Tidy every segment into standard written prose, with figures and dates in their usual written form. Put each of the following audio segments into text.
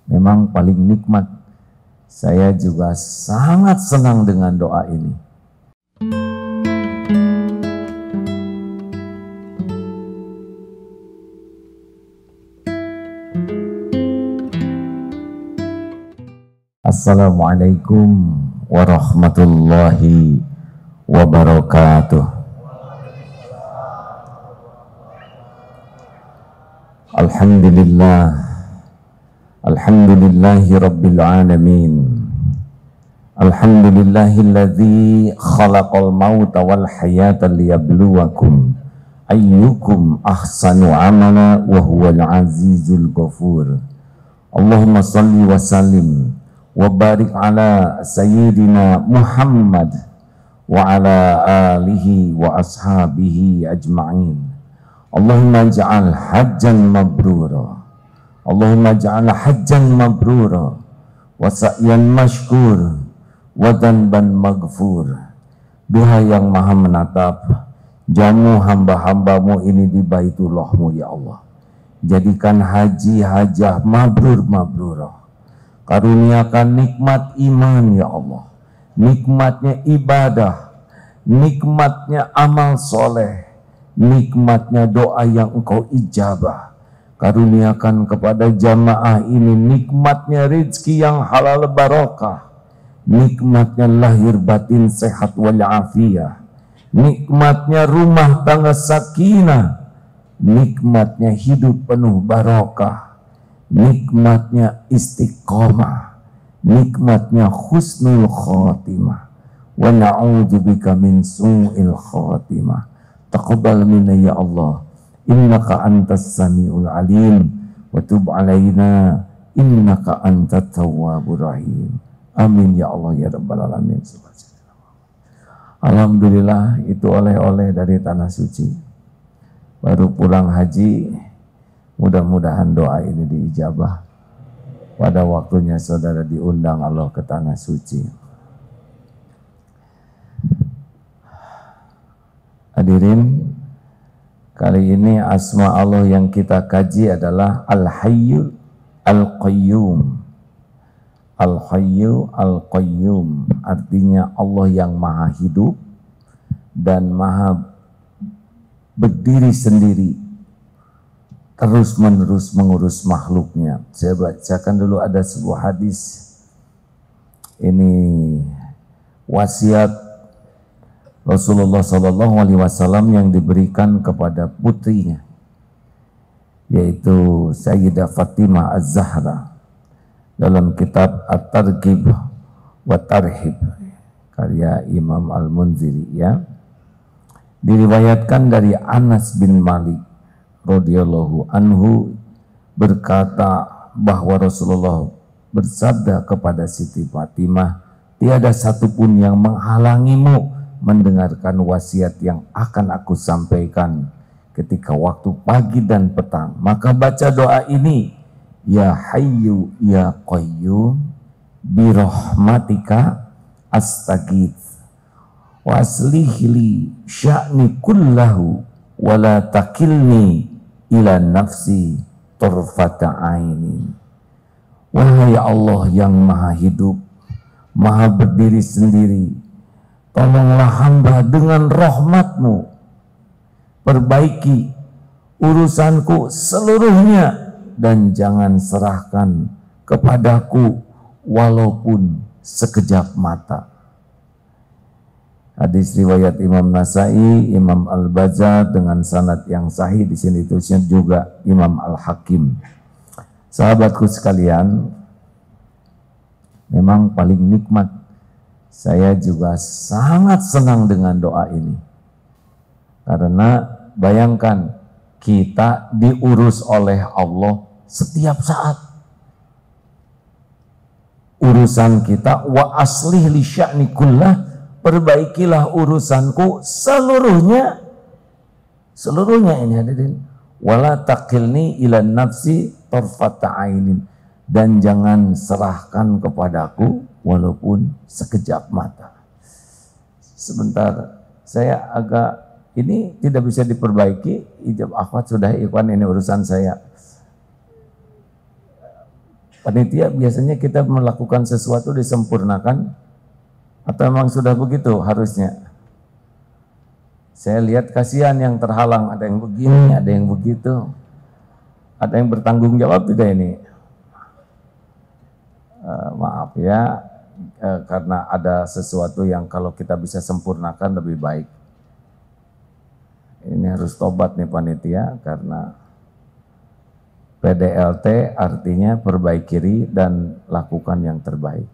memang paling nikmat. Saya juga sangat senang dengan doa ini. Assalamualaikum warahmatullahi wabarakatuh. Alhamdulillahi rabbil alamin. Alhamdulillahilladzi khalaqal mauta wal hayata liyabluwakum ayyukum ahsanu amala wa huwal azizul ghafur. Allahumma salli wa sallim wa barik ala sayyidina Muhammad wa ala alihi wa ashabihi ajma'in. Allahumma ja'al hajjan mabrura, Allahumma ja'al hajjan mabrura wa sa'yan mashkur wa dhanban maghfur. Duha yang maha menatap jamu hamba-hambamu ini di baitullahmu ya Allah, jadikan haji hajah mabrur-mabrurah. Karuniakan nikmat iman ya Allah, nikmatnya ibadah, nikmatnya amal soleh, nikmatnya doa yang engkau ijabah. Karuniakan kepada jamaah ini nikmatnya rezeki yang halal barokah, nikmatnya lahir batin sehat walafiat, nikmatnya rumah tangga sakinah, nikmatnya hidup penuh barokah, nikmatnya istiqomah, nikmatnya husnul khotimah. Wa na'udzubika min su'il khotimah. Taqabbal minna ya Allah, innaka antas samiul alim, wa tub alaina innaka antat tawwabur rahim. Amin ya Allah ya rabbal alamin. Alhamdulillah, itu oleh-oleh dari tanah suci. Baru pulang haji, mudah-mudahan doa ini diijabah. Pada waktunya saudara diundang Allah ke tanah suci. Hadirin, kali ini asma Allah yang kita kaji adalah Al-Hayyu Al-Qayyum. Al-Hayyu Al-Qayyum artinya Allah yang maha hidup dan maha berdiri sendiri, terus menerus mengurus makhluknya. Saya bacakan dulu, ada sebuah hadis. Ini wasiat Rasulullah SAW yang diberikan kepada putrinya, yaitu Sayyidah Fatimah Az-Zahra, dalam kitab At-Targhib wa Tarhib karya Imam Al-Munziri ya. Diriwayatkan dari Anas bin Malik radhiyallahu anhu berkata bahwa Rasulullah bersabda kepada Siti Fatimah, tiada satupun yang menghalangimu mendengarkan wasiat yang akan aku sampaikan ketika waktu pagi dan petang. Maka baca doa ini, ya Hayyu ya Qayyum bi rahmatika astaghits wa aslih li sya'ni kullahu wa la takilni ila nafsi turfata aini. Wahai Allah yang maha hidup, maha berdiri sendiri, tolonglah hamba dengan rahmatmu, perbaiki urusanku seluruhnya dan jangan serahkan kepadaku walaupun sekejap mata. Hadis riwayat Imam Nasai, Imam Al-Bazzar dengan sanad yang sahih. Di sini tulisnya juga Imam Al-Hakim. Sahabatku sekalian, memang paling nikmat. Saya juga sangat senang dengan doa ini. Karena bayangkan, kita diurus oleh Allah setiap saat. Urusan kita, wa aslih li sya'ni kullah, perbaikilah urusanku seluruhnya. Seluruhnya ini hadirin. Wala takilni ila nafsi tarfata ainin, dan jangan serahkan kepadaku walaupun sekejap mata. Sebentar, saya agak ini tidak bisa diperbaiki. Ijab akhwat sudah, ikhwan ini urusan saya. Panitia biasanya kita melakukan sesuatu disempurnakan atau memang sudah begitu harusnya? Saya lihat kasihan yang terhalang, ada yang begini, ada yang begitu. Ada yang bertanggung jawab tidak ini? Maaf ya, karena ada sesuatu yang kalau kita bisa sempurnakan lebih baik. Ini harus tobat nih panitia, karena PDLT artinya perbaiki dan lakukan yang terbaik.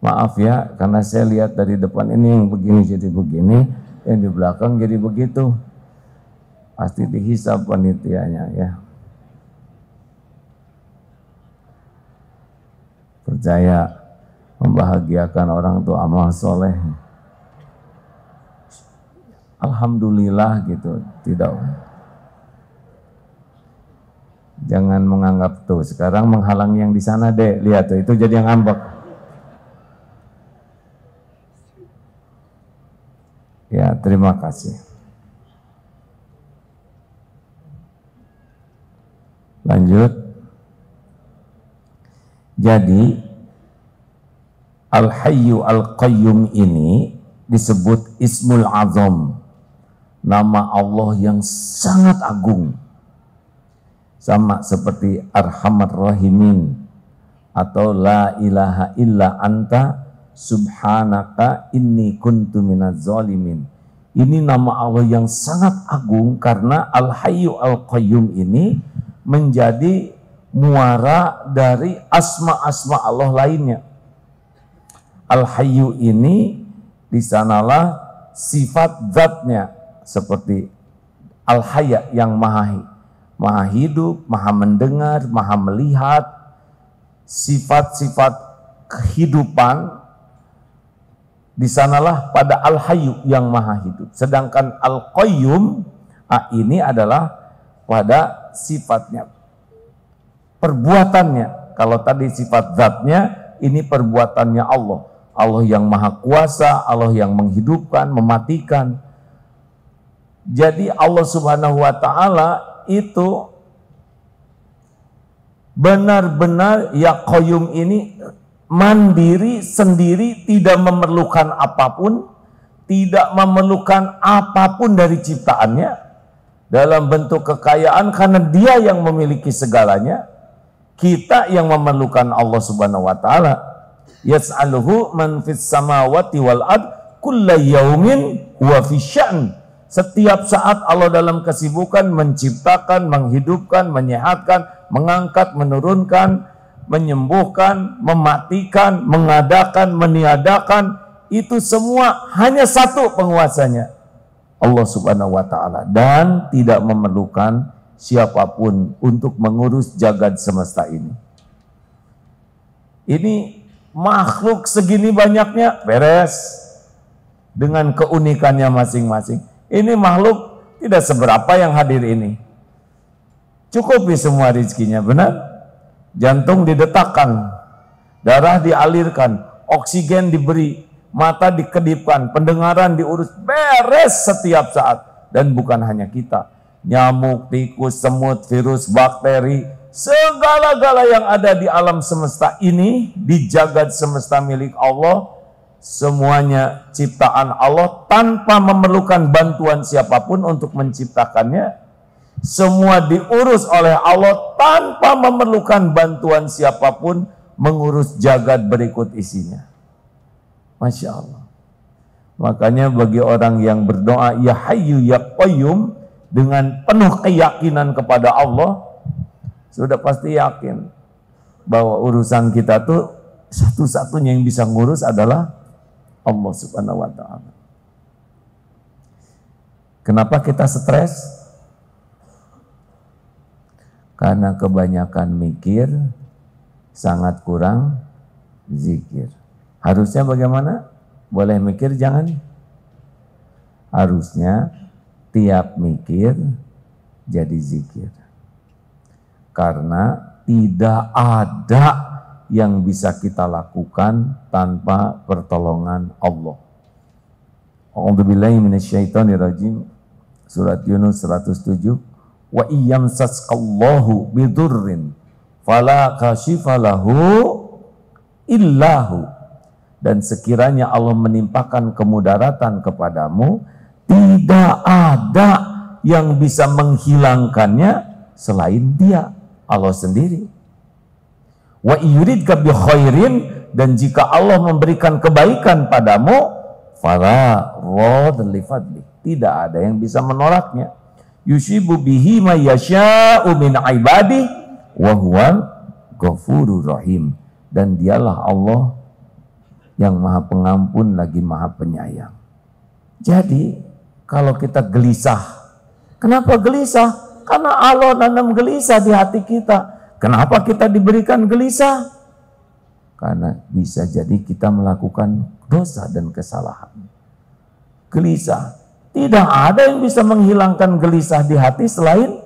Maaf ya, karena saya lihat dari depan ini yang begini jadi begini, yang di belakang jadi begitu. Pasti dihisab panitianya ya. Percaya membahagiakan orang itu amal soleh. Alhamdulillah gitu, tidak. Jangan menganggap tuh sekarang menghalangi yang di sana deh, lihat tuh itu jadi yang ngambek. Ya, terima kasih. Lanjut. Jadi Al-Hayyu Al-Qayyum ini disebut Ismul Azam, nama Allah yang sangat agung. Sama seperti Arhamar Rahimin atau La ilaha illa anta subhanaka inni kuntu minaz zalimin. Ini nama Allah yang sangat agung karena Al-Hayyu Al-Qayyum ini menjadi muara dari asma-asma Allah lainnya. Al-Hayyu ini di sanalah sifat zatnya seperti Al-Hayya yang maha hidup, maha mendengar, maha melihat, sifat-sifat kehidupan di sanalah pada Al-Hayyu yang maha hidup. Sedangkan Al-Qayyum ini adalah pada sifatnya, perbuatannya. Kalau tadi sifat zatnya, ini perbuatannya Allah. Allah yang maha kuasa, Allah yang menghidupkan, mematikan. Jadi Allah Subhanahu wa ta'ala itu benar-benar ya Qayyum ini mandiri sendiri, tidak memerlukan apapun, tidak memerlukan apapun dari ciptaannya dalam bentuk kekayaan, karena dia yang memiliki segalanya. Kita yang memerlukan Allah Subhanahu wa ta'ala. Yas'aluhu man fis samawati wal ard kulla yaumin huwa fi sya'n. Setiap saat Allah dalam kesibukan menciptakan, menghidupkan, menyehatkan, mengangkat, menurunkan, menyembuhkan, mematikan, mengadakan, meniadakan. Itu semua hanya satu penguasanya, Allah Subhanahu wa ta'ala, dan tidak memerlukan siapapun untuk mengurus jagat semesta ini. Ini makhluk segini banyaknya beres dengan keunikannya masing-masing. Ini makhluk tidak seberapa yang hadir ini. Cukupi semua rezekinya, benar? Jantung didetakkan, darah dialirkan, oksigen diberi, mata dikedipkan, pendengaran diurus, beres setiap saat. Dan bukan hanya kita, nyamuk, tikus, semut, virus, bakteri, segala-gala yang ada di alam semesta ini, di jagat semesta milik Allah, semuanya ciptaan Allah tanpa memerlukan bantuan siapapun untuk menciptakannya. Semua diurus oleh Allah tanpa memerlukan bantuan siapapun mengurus jagat berikut isinya. Masya Allah. Makanya bagi orang yang berdoa ya Hayyu ya Qayyum dengan penuh keyakinan kepada Allah, sudah pasti yakin bahwa urusan kita tuh satu-satunya yang bisa ngurus adalah Allah Subhanahu wa ta'ala. Kenapa kita stres? Karena kebanyakan mikir, sangat kurang zikir. Harusnya bagaimana? Boleh mikir, jangan? Harusnya tiap mikir jadi zikir. Karena tidak ada yang bisa kita lakukan tanpa pertolongan Allah. A'udzubillahi minasyaitonirrajim. Surat Yunus 107. Wa iyyamsaskallahu bidurrin fala kashifalahu illahu. Dan sekiranya Allah menimpakan kemudaratan kepadamu, tidak ada yang bisa menghilangkannya selain Dia, Allah sendiri. Wa yuridka bi khairin, dan jika Allah memberikan kebaikan padamu, fala radda li fadli, tidak ada yang bisa menolaknya. Yusibu bihi ma yasha'u min ibadi wa huwal ghafurur rahim, dan Dialah Allah yang Maha Pengampun lagi Maha Penyayang. Jadi kalau kita gelisah, kenapa gelisah? Karena Allah nanam gelisah di hati kita. Kenapa kita diberikan gelisah? Karena bisa jadi kita melakukan dosa dan kesalahan. Gelisah, tidak ada yang bisa menghilangkan gelisah di hati selain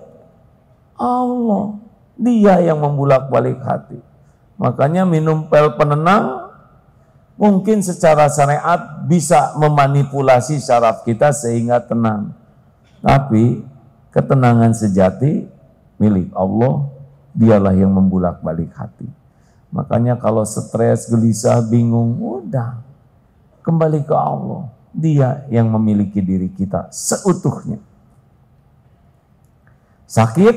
Allah. Dia yang membulak-balik hati. Makanya minum pil penenang mungkin secara syariat bisa memanipulasi syaraf kita sehingga tenang. Tapi ketenangan sejati milik Allah, Dialah yang membulak-balik hati. Makanya kalau stres, gelisah, bingung, udah kembali ke Allah. Dia yang memiliki diri kita seutuhnya. Sakit,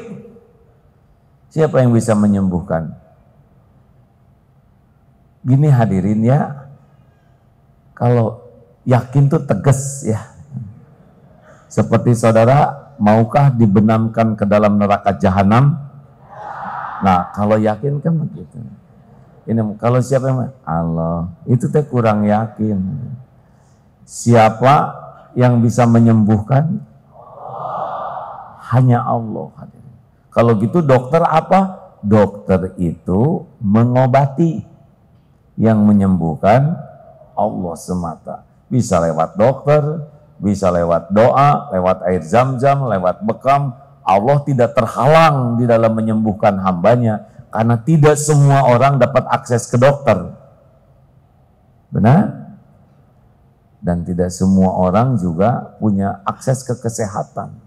siapa yang bisa menyembuhkan? Gini hadirin ya, kalau yakin tuh tegas ya. Seperti saudara, maukah dibenamkan ke dalam neraka jahanam? Nah, kalau yakin kan begitu. Ini kalau siapa yang Allah, itu teh kurang yakin. Siapa yang bisa menyembuhkan? Hanya Allah. Kalau gitu dokter apa? Dokter itu mengobati, yang menyembuhkan Allah semata. Bisa lewat dokter, bisa lewat doa, lewat air zam-zam, lewat bekam. Allah tidak terhalang di dalam menyembuhkan hambanya, karena tidak semua orang dapat akses ke dokter. Benar? Dan tidak semua orang juga punya akses ke kesehatan.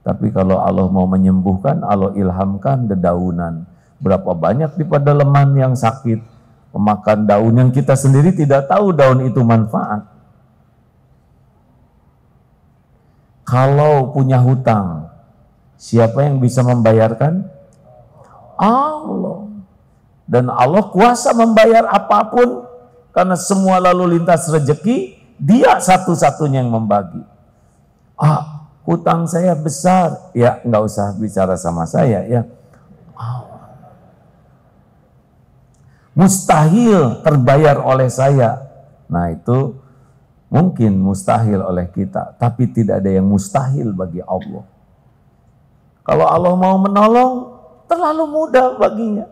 Tapi kalau Allah mau menyembuhkan, Allah ilhamkan dedaunan. Berapa banyak di pedalaman yang sakit, memakan daun yang kita sendiri tidak tahu daun itu manfaat. Kalau punya hutang, siapa yang bisa membayarkan? Allah. Dan Allah kuasa membayar apapun, karena semua lalu lintas rezeki, Dia satu-satunya yang membagi. Hutang saya besar, ya nggak usah bicara sama saya ya. Mustahil terbayar oleh saya. Nah itu mungkin mustahil oleh kita, tapi tidak ada yang mustahil bagi Allah. Kalau Allah mau menolong, terlalu mudah baginya.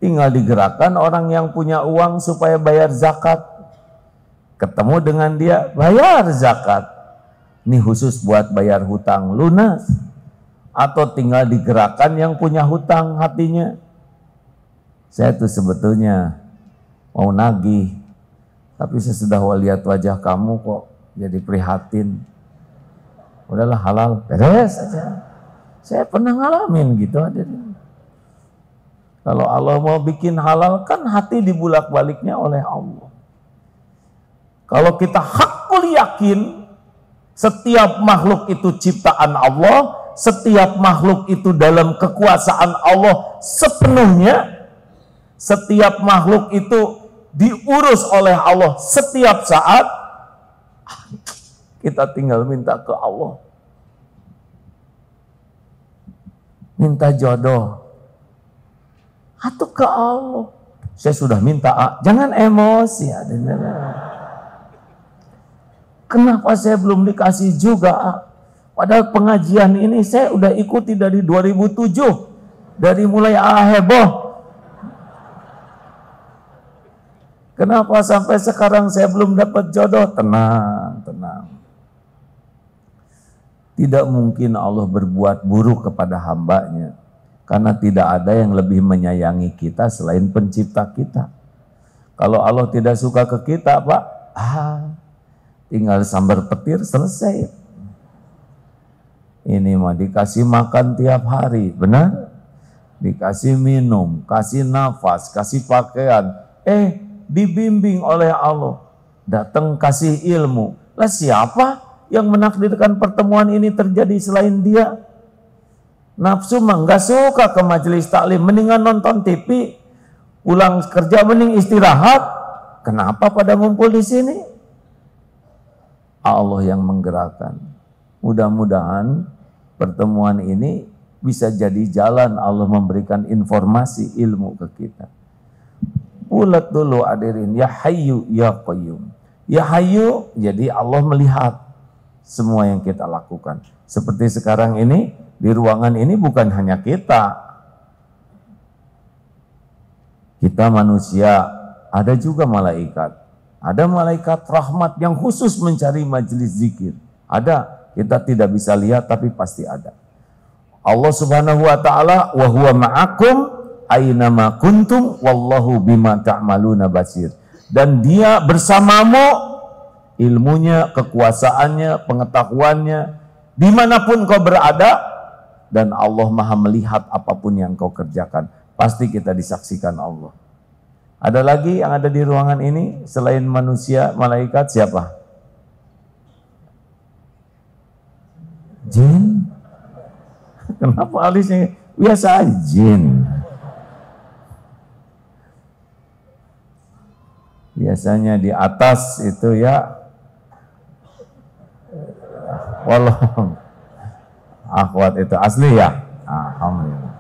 Tinggal digerakkan orang yang punya uang supaya bayar zakat. Ketemu dengan dia, bayar zakat. Ini khusus buat bayar hutang lunas. Atau tinggal digerakkan yang punya hutang hatinya. Saya tuh sebetulnya mau nagih, tapi sesudah lihat wajah kamu kok jadi prihatin. Udahlah halal, beres aja. Saya pernah ngalamin gitu aja. Kalau Allah mau bikin halal, kan hati dibulak-baliknya oleh Allah. Kalau kita hakul yakin, setiap makhluk itu ciptaan Allah, setiap makhluk itu dalam kekuasaan Allah sepenuhnya, setiap makhluk itu diurus oleh Allah setiap saat, kita tinggal minta ke Allah. Minta jodoh. Atau ke Allah. Saya sudah minta, jangan emosi. Kenapa saya belum dikasih juga? Padahal pengajian ini saya udah ikuti dari 2007. Dari mulai heboh. Kenapa sampai sekarang saya belum dapat jodoh? Tenang, tenang. Tidak mungkin Allah berbuat buruk kepada hambanya. Karena tidak ada yang lebih menyayangi kita selain pencipta kita. Kalau Allah tidak suka ke kita, Pak, tinggal sambar petir, selesai. Ini mah dikasih makan tiap hari, benar? Dikasih minum, kasih nafas, kasih pakaian. Dibimbing oleh Allah. Datang kasih ilmu. Lah siapa yang menakdirkan pertemuan ini terjadi selain dia? Nafsu mah nggak suka ke majelis taklim, mendingan nonton TV. Pulang kerja mending istirahat. Kenapa pada ngumpul di sini? Allah yang menggerakkan. Mudah-mudahan pertemuan ini bisa jadi jalan Allah memberikan informasi ilmu ke kita. Ulat dulu hadirin, ya Hayyu ya Qayyum. Ya Hayyu, jadi Allah melihat semua yang kita lakukan. Seperti sekarang ini, di ruangan ini bukan hanya kita. Kita manusia, ada juga malaikat. Ada malaikat rahmat yang khusus mencari majelis zikir. Ada. Kita tidak bisa lihat tapi pasti ada. Allah Subhanahu wa taala wa huwa ma'akum aina ma kuntum wallahu bima ta'maluna basir. Dan dia bersamamu, ilmunya, kekuasaannya, pengetahuannya, dimanapun kau berada, dan Allah Maha melihat apapun yang kau kerjakan. Pasti kita disaksikan Allah. Ada lagi yang ada di ruangan ini selain manusia, malaikat, siapa? Jin? Kenapa alisnya biasa jin? Biasanya di atas itu ya, walau akhwat itu asli ya, alhamdulillah.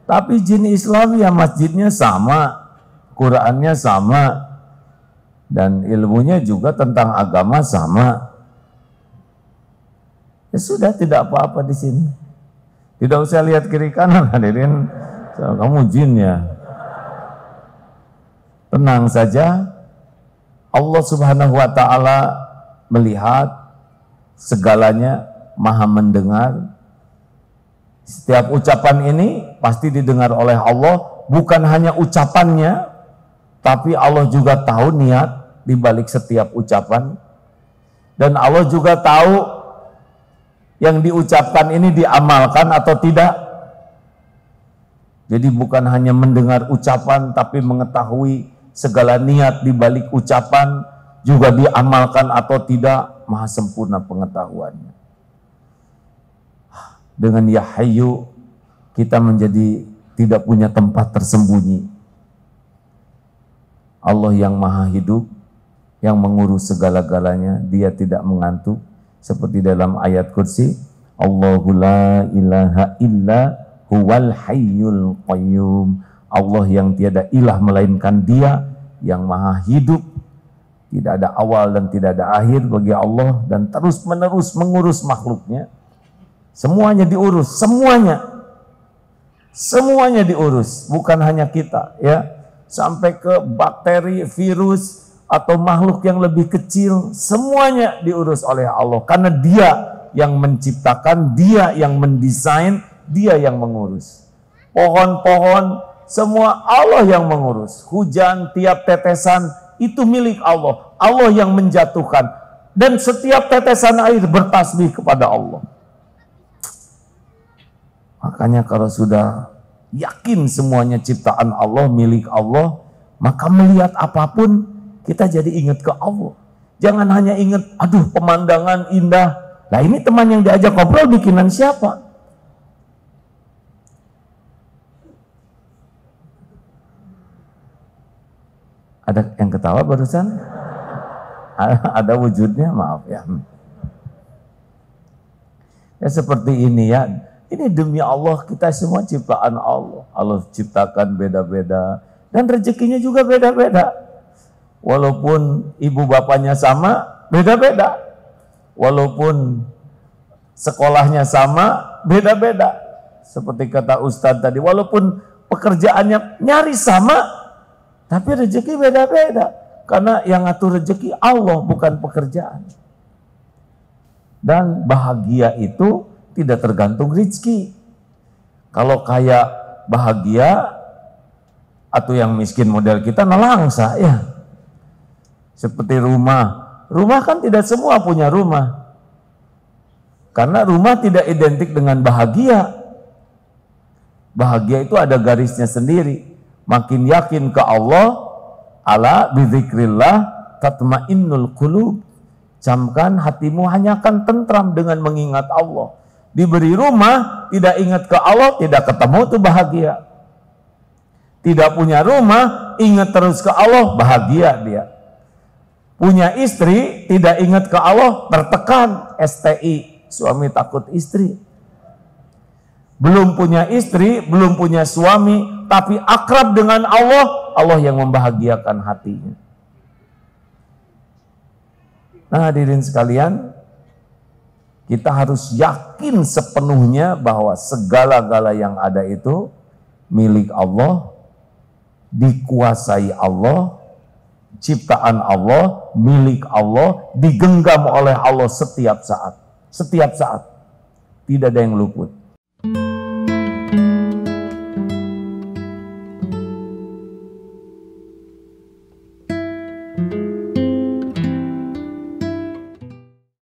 Tapi jin Islam ya masjidnya sama, Qurannya sama, dan ilmunya juga tentang agama sama. Ya sudah, tidak apa-apa di sini. Tidak usah lihat kiri kanan, hadirin. Kamu jin ya. Tenang saja. Allah Subhanahu wa taala melihat segalanya, Maha mendengar. Setiap ucapan ini pasti didengar oleh Allah, bukan hanya ucapannya, tapi Allah juga tahu niat di balik setiap ucapan. Dan Allah juga tahu yang diucapkan ini diamalkan atau tidak. Jadi bukan hanya mendengar ucapan, tapi mengetahui segala niat di balik ucapan, juga diamalkan atau tidak. Maha sempurna pengetahuannya. Dengan Ya Hayyu, kita menjadi tidak punya tempat tersembunyi. Allah yang maha hidup, yang mengurus segala-galanya, dia tidak mengantuk. Seperti dalam ayat kursi, Allahu la ilaha illa huwal hayyul qayyum. Allah yang tiada ilah melainkan dia yang maha hidup. Tidak ada awal dan tidak ada akhir bagi Allah, dan terus menerus mengurus makhluknya. Semuanya diurus, semuanya diurus, bukan hanya kita ya. Sampai ke bakteri, virus, atau makhluk yang lebih kecil, semuanya diurus oleh Allah. Karena dia yang menciptakan, dia yang mendesain, dia yang mengurus. Pohon-pohon, semua Allah yang mengurus. Hujan, tiap tetesan, itu milik Allah. Allah yang menjatuhkan. Dan setiap tetesan air bertasbih kepada Allah. Makanya kalau sudah yakin semuanya ciptaan Allah, milik Allah, maka melihat apapun, kita jadi ingat ke Allah. Jangan hanya ingat, aduh pemandangan indah. Nah ini teman yang diajak ngobrol bikinan siapa? Ada yang ketawa barusan? Ada wujudnya, maaf ya. Ya seperti ini ya. Ini demi Allah, kita semua ciptaan Allah. Allah ciptakan beda-beda. Dan rezekinya juga beda-beda. Walaupun ibu bapaknya sama, beda-beda. Walaupun sekolahnya sama, beda-beda. Seperti kata Ustadz tadi, walaupun pekerjaannya nyaris sama, tapi rezeki beda-beda. Karena yang ngatur rezeki Allah, bukan pekerjaan. Dan bahagia itu tidak tergantung rezeki. Kalau kaya bahagia, atau yang miskin model kita, nelangsa ya. Seperti rumah kan tidak semua punya rumah. Karena rumah tidak identik dengan bahagia. Bahagia itu ada garisnya sendiri. Makin yakin ke Allah, ala bizikrillah tatmainnul qulub. Camkan hatimu hanya akan tentram dengan mengingat Allah. Diberi rumah, tidak ingat ke Allah, tidak ketemu tuh bahagia. Tidak punya rumah, ingat terus ke Allah, bahagia dia. Punya istri, tidak ingat ke Allah, tertekan, STI. Suami takut istri. Belum punya istri, belum punya suami, tapi akrab dengan Allah, Allah yang membahagiakan hatinya. Nah, hadirin sekalian, kita harus yakin sepenuhnya bahwa segala-gala yang ada itu milik Allah, dikuasai Allah, ciptaan Allah, milik Allah, digenggam oleh Allah setiap saat. Setiap saat. Tidak ada yang luput.